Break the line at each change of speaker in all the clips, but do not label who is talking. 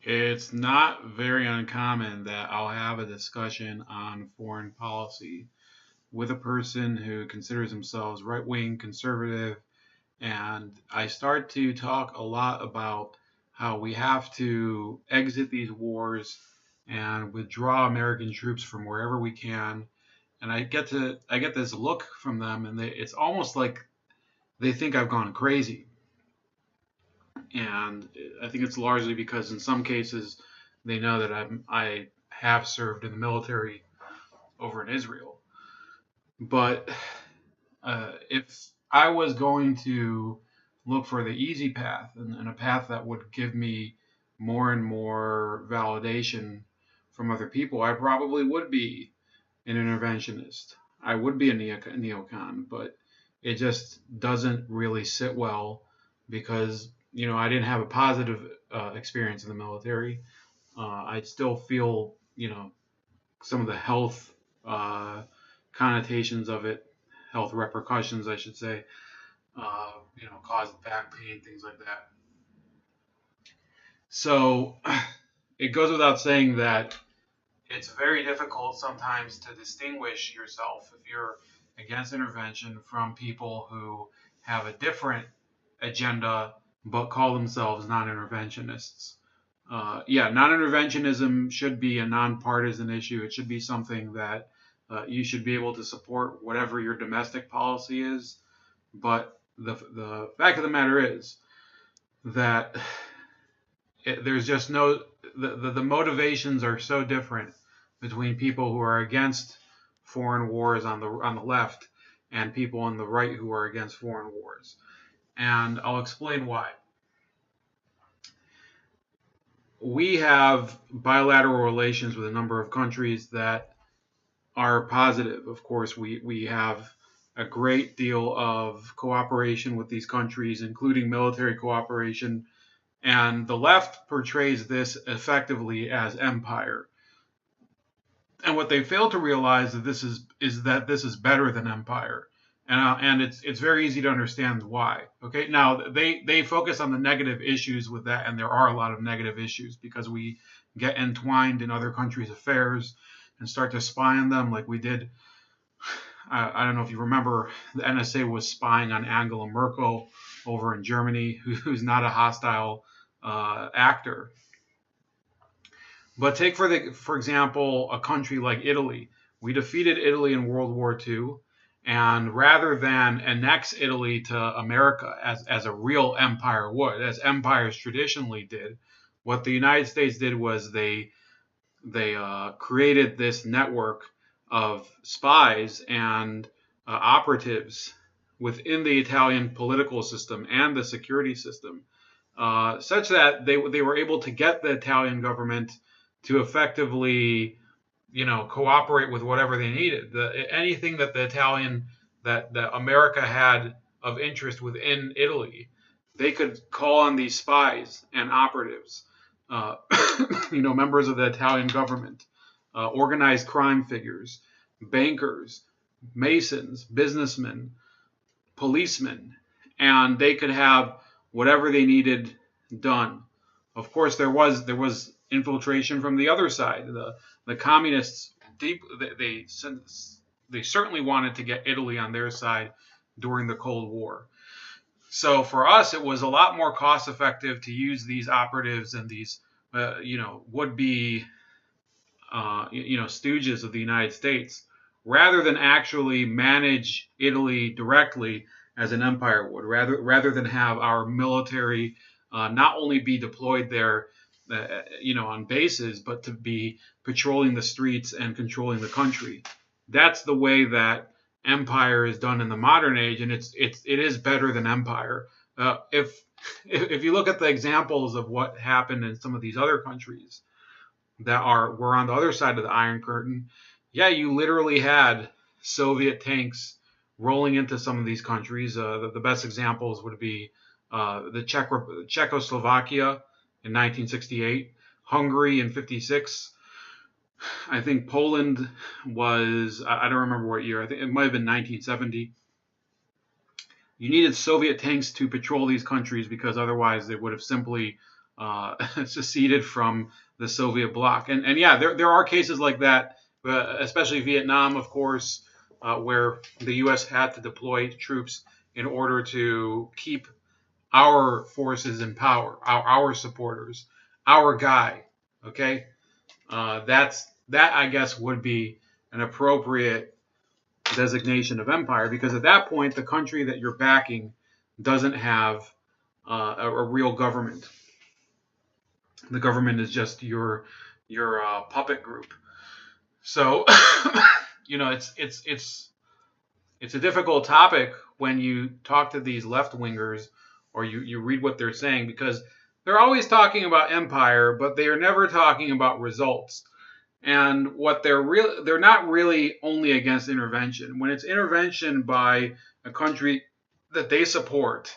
It's not very uncommon that I'll have a discussion on foreign policy with a person who considers themselves right wing conservative, and I start to talk a lot about how we have to exit these wars and withdraw American troops from wherever we can. And I get this look from them, and it's almost like they think I've gone crazy. And I think it's largely because in some cases they know that I have served in the military over in Israel. But if I was going to look for the easy path and a path that would give me more and more validation from other people, I probably would be an interventionist. I would be a neocon, but it just doesn't really sit well because I didn't have a positive experience in the military. I still feel some of the health uh, connotations of it, health repercussions, I should say. Caused back pain, things like that. So it goes without saying that it's very difficult sometimes to distinguish yourself if you're against intervention from people who have a different agenda but call themselves non-interventionists. Yeah, non-interventionism should be a nonpartisan issue. It should be something that you should be able to support whatever your domestic policy is. But the fact of the matter is that there's just no the motivations are so different between people who are against foreign wars on the left and people on the right who are against foreign wars. And I'll explain why. We have bilateral relations with a number of countries that are positive. Of course, we have a great deal of cooperation with these countries, including military cooperation. And the left portrays this effectively as empire. And what they fail to realize is that this is better than empire. And it's very easy to understand why. Okay, now they focus on the negative issues with that, and there are a lot of negative issues because we get entwined in other countries' affairs and start to spy on them, like we did. I don't know if you remember, the NSA was spying on Angela Merkel over in Germany, who's not a hostile actor. But take for example a country like Italy. We defeated Italy in World War II, and rather than annex Italy to America as a real empire would, as empires traditionally did, what the United States did was they created this network of spies and operatives within the Italian political system and the security system, such that they were able to get the Italian government to effectively, cooperate with whatever they needed. Anything that that America had of interest within Italy, they could call on these spies and operatives, uh, members of the Italian government, organized crime figures, bankers, masons, businessmen, policemen, and they could have whatever they needed done. Of course, there was infiltration from the other side. The communists deep they certainly wanted to get Italy on their side during the Cold War. So for us, it was a lot more cost effective to use these operatives and these would be stooges of the United States rather than actually manage Italy directly as an empire would, rather than have our military not only be deployed there, on bases, but to be patrolling the streets and controlling the country. That's the way that empire is done in the modern age, and it is better than empire. If you look at the examples of what happened in some of these other countries that were on the other side of the Iron Curtain, yeah, you literally had Soviet tanks rolling into some of these countries. The best examples would be the Czechoslovakia in 1968, Hungary in 56. I think Poland was, I don't remember what year, I think it might have been 1970. You needed Soviet tanks to patrol these countries because otherwise they would have simply seceded from the Soviet bloc. And yeah, there are cases like that, especially Vietnam, of course, where the U.S. had to deploy troops in order to keep our forces in power, our supporters, our guy. Okay, that I guess would be an appropriate designation of empire, because at that point the country that you're backing doesn't have a real government. The government is just your puppet group. So it's a difficult topic when you talk to these left wingers, or you read what they're saying, because they're always talking about empire, but they are never talking about results. And what they're not really only against intervention. When it's intervention by a country that they support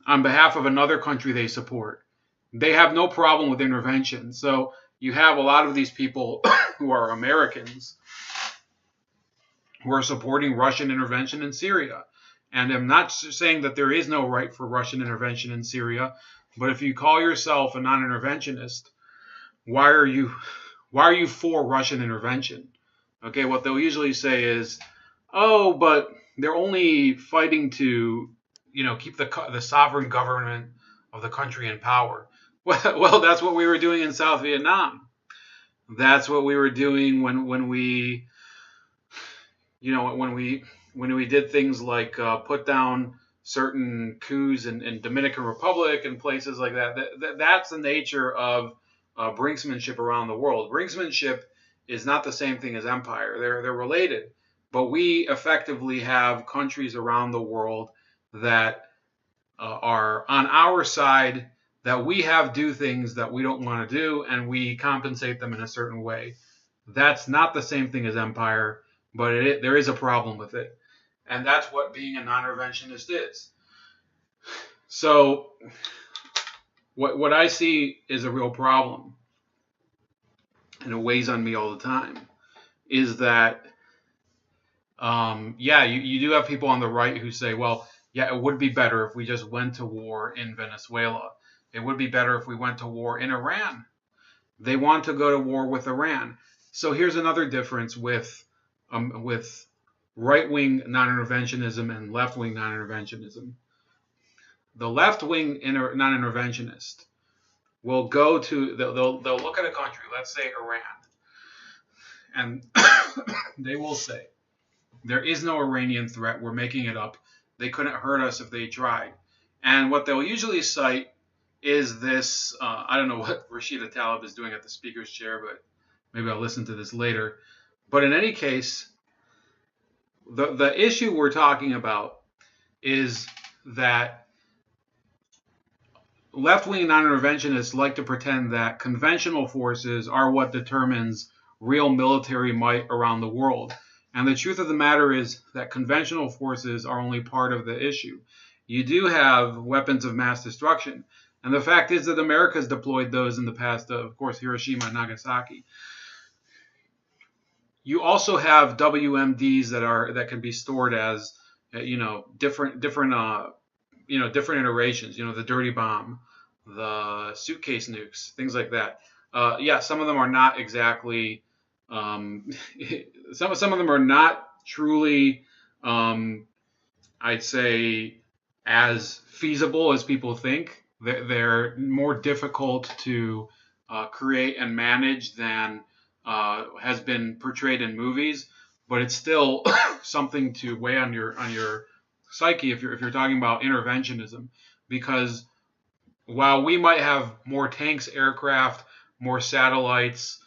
on behalf of another country they support, they have no problem with intervention. So you have a lot of these people who are Americans who are supporting Russian intervention in Syria. And I'm not saying that there is no right for Russian intervention in Syria, but if you call yourself a non-interventionist, why are you for Russian intervention? Okay, what they'll usually say is, oh, but they're only fighting to, keep the sovereign government of the country in power. Well, that's what we were doing in South Vietnam. That's what we were doing when we, when we did things like put down certain coups in Dominican Republic and places like that. That's the nature of brinksmanship around the world. Brinksmanship is not the same thing as empire. They're related, but we effectively have countries around the world that are on our side, that we have do things that we don't want to do, and we compensate them in a certain way. That's not the same thing as empire, but there is a problem with it. And that's what being a non-interventionist is. So what I see is a real problem, and it weighs on me all the time, is that, you do have people on the right who say, well, yeah, it would be better if we just went to war in Venezuela. It would be better if we went to war in Iran. They want to go to war with Iran. So here's another difference with right-wing non-interventionism and left-wing non-interventionism. The left-wing non-interventionist will go to, they'll look at a country, let's say Iran, and they will say, there is no Iranian threat, we're making it up, they couldn't hurt us if they tried. And what they'll usually cite is this, I don't know what Rashida Tlaib is doing at the speaker's chair, but maybe I'll listen to this later. But in any case, the issue we're talking about is that left-wing non-interventionists like to pretend that conventional forces are what determines real military might around the world. And the truth of the matter is that conventional forces are only part of the issue. You do have weapons of mass destruction. And the fact is that America has deployed those in the past, of course, Hiroshima and Nagasaki. You also have WMDs that can be stored as, different iterations. The dirty bomb, the suitcase nukes, things like that. Some of them are not exactly. Some of them are not truly, I'd say, as feasible as people think. They're more difficult to create and manage than has been portrayed in movies, but it's still something to weigh on your psyche if you're talking about interventionism, because while we might have more tanks, aircraft, more satellites,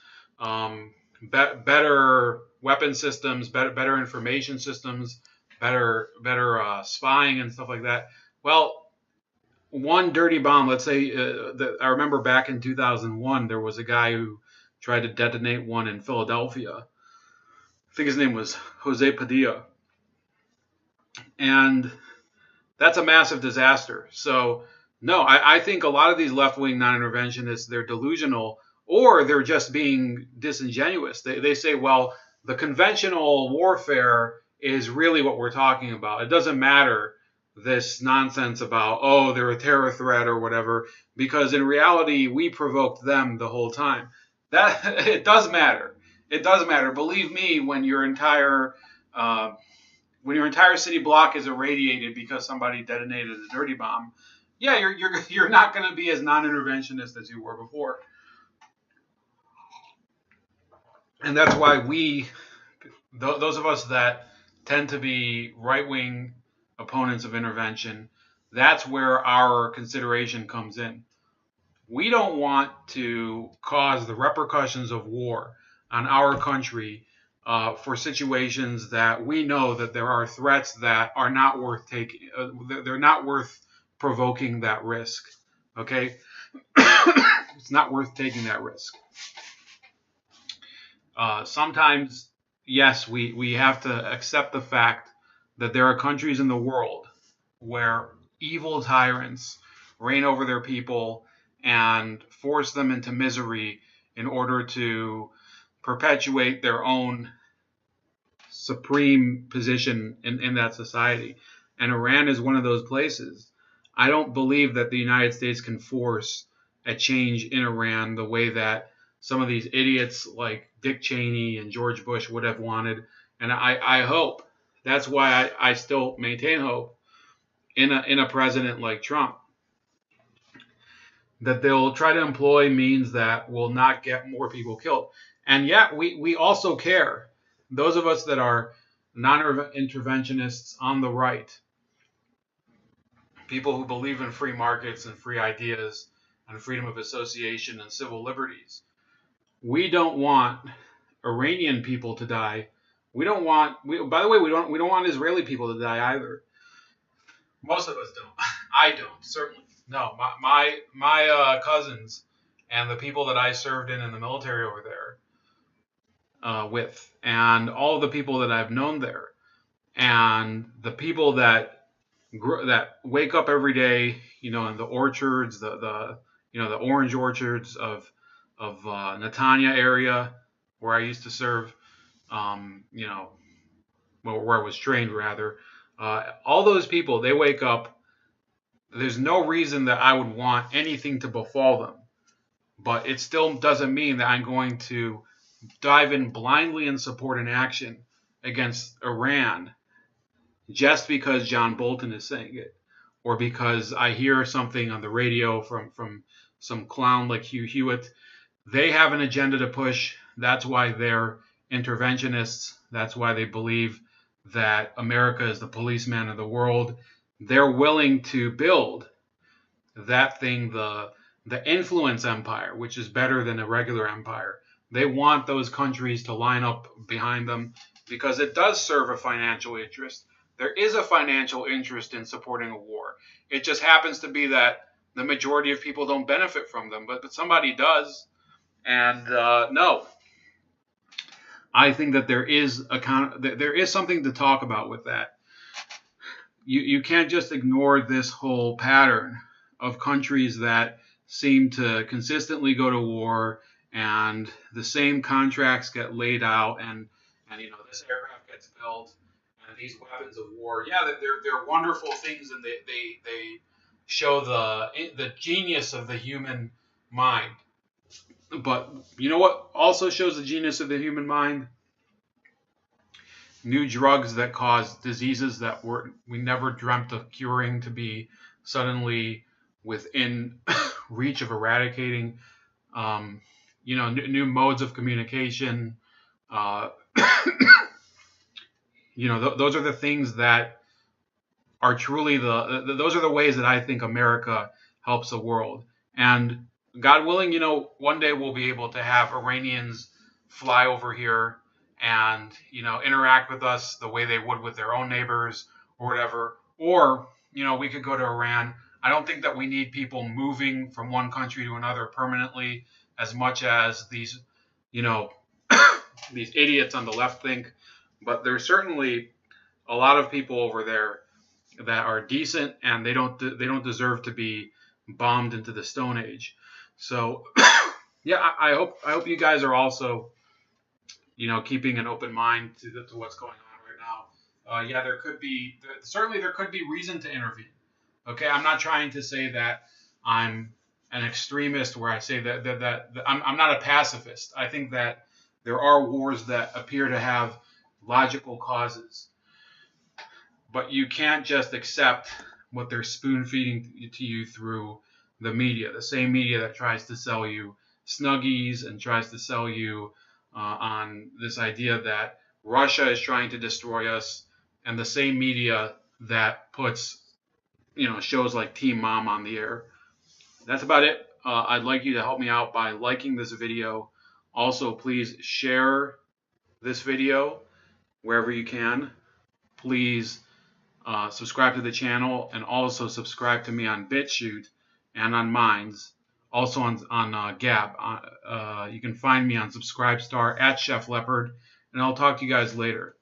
better weapon systems, better information systems, better spying and stuff like that. Well, one dirty bomb, let's say, I remember back in 2001, there was a guy who tried to detonate one in Philadelphia. I think his name was Jose Padilla. And that's a massive disaster. So, no, I think a lot of these left-wing non-interventionists, they're delusional, or they're just being disingenuous. They say, well, the conventional warfare is really what we're talking about. It doesn't matter this nonsense about, oh, they're a terror threat or whatever, because in reality we provoked them the whole time. That it does matter. It does matter. Believe me, uh, when your entire city block is irradiated because somebody detonated a dirty bomb, yeah, you're not going to be as non-interventionist as you were before. And that's why those of us that tend to be right-wing opponents of intervention, that's where our consideration comes in. We don't want to cause the repercussions of war on our country for situations that we know that there are threats that are not worth taking. They're not worth provoking that risk. Okay, it's not worth taking that risk. Sometimes, yes, we have to accept the fact that there are countries in the world where evil tyrants reign over their people and force them into misery in order to perpetuate their own supreme position in that society. And Iran is one of those places. I don't believe that the United States can force a change in Iran the way that some of these idiots like Dick Cheney and George Bush would have wanted. And I hope, that's why I still maintain hope in a president like Trump, that they'll try to employ means that will not get more people killed. And yet we also care. Those of us that are non-interventionists on the right, people who believe in free markets and free ideas and freedom of association and civil liberties, we don't want Iranian people to die. We don't want. By the way, we don't want Israeli people to die either. Most of us don't. I don't, certainly. No, my cousins and the people that I served in the military over there with, and all of the people that I've known there, and the people that wake up every day, in the orchards, the orange orchards of Netanya area where I used to serve, where I was trained rather. All those people, they wake up. There's no reason that I would want anything to befall them, but it still doesn't mean that I'm going to dive in blindly and support an action against Iran just because John Bolton is saying it, or because I hear something on the radio from some clown like Hugh Hewitt. They have an agenda to push. That's why they're interventionists. That's why they believe that America is the policeman of the world. They're willing to build that thing, the influence empire, which is better than a regular empire. They want those countries to line up behind them because it does serve a financial interest. There is a financial interest in supporting a war. It just happens to be that the majority of people don't benefit from them, but somebody does. And no, I think that there is something to talk about with that. You can't just ignore this whole pattern of countries that seem to consistently go to war, and the same contracts get laid out, and this aircraft gets built, and these weapons of war. Yeah, they're wonderful things, and they show the genius of the human mind. But you know what also shows the genius of the human mind? New drugs that cause diseases that we never dreamt of curing to be suddenly within reach of eradicating. New modes of communication. Uh, those are the things that are truly those are the ways that I think America helps the world. And God willing, one day we'll be able to have Iranians fly over here and interact with us the way they would with their own neighbors or whatever. Or we could go to Iran. I don't think that we need people moving from one country to another permanently as much as these you know these idiots on the left think. But there's certainly a lot of people over there that are decent, and they don't deserve to be bombed into the Stone Age. So yeah, I hope you guys are also keeping an open mind to what's going on right now. yeah, certainly there could be reason to intervene. Okay, I'm not trying to say that I'm an extremist where I say that I'm not a pacifist. I think that there are wars that appear to have logical causes, but you can't just accept what they're spoon feeding to you through the media, the same media that tries to sell you Snuggies and tries to sell you on this idea that Russia is trying to destroy us, and the same media that puts shows like Teen Mom on the air. That's about it. I'd like you to help me out by liking this video. Also, please share this video wherever you can. Please subscribe to the channel, and also subscribe to me on BitChute and on Minds. Also on Gab. You can find me on Subscribestar at Chef Leopard, and I'll talk to you guys later.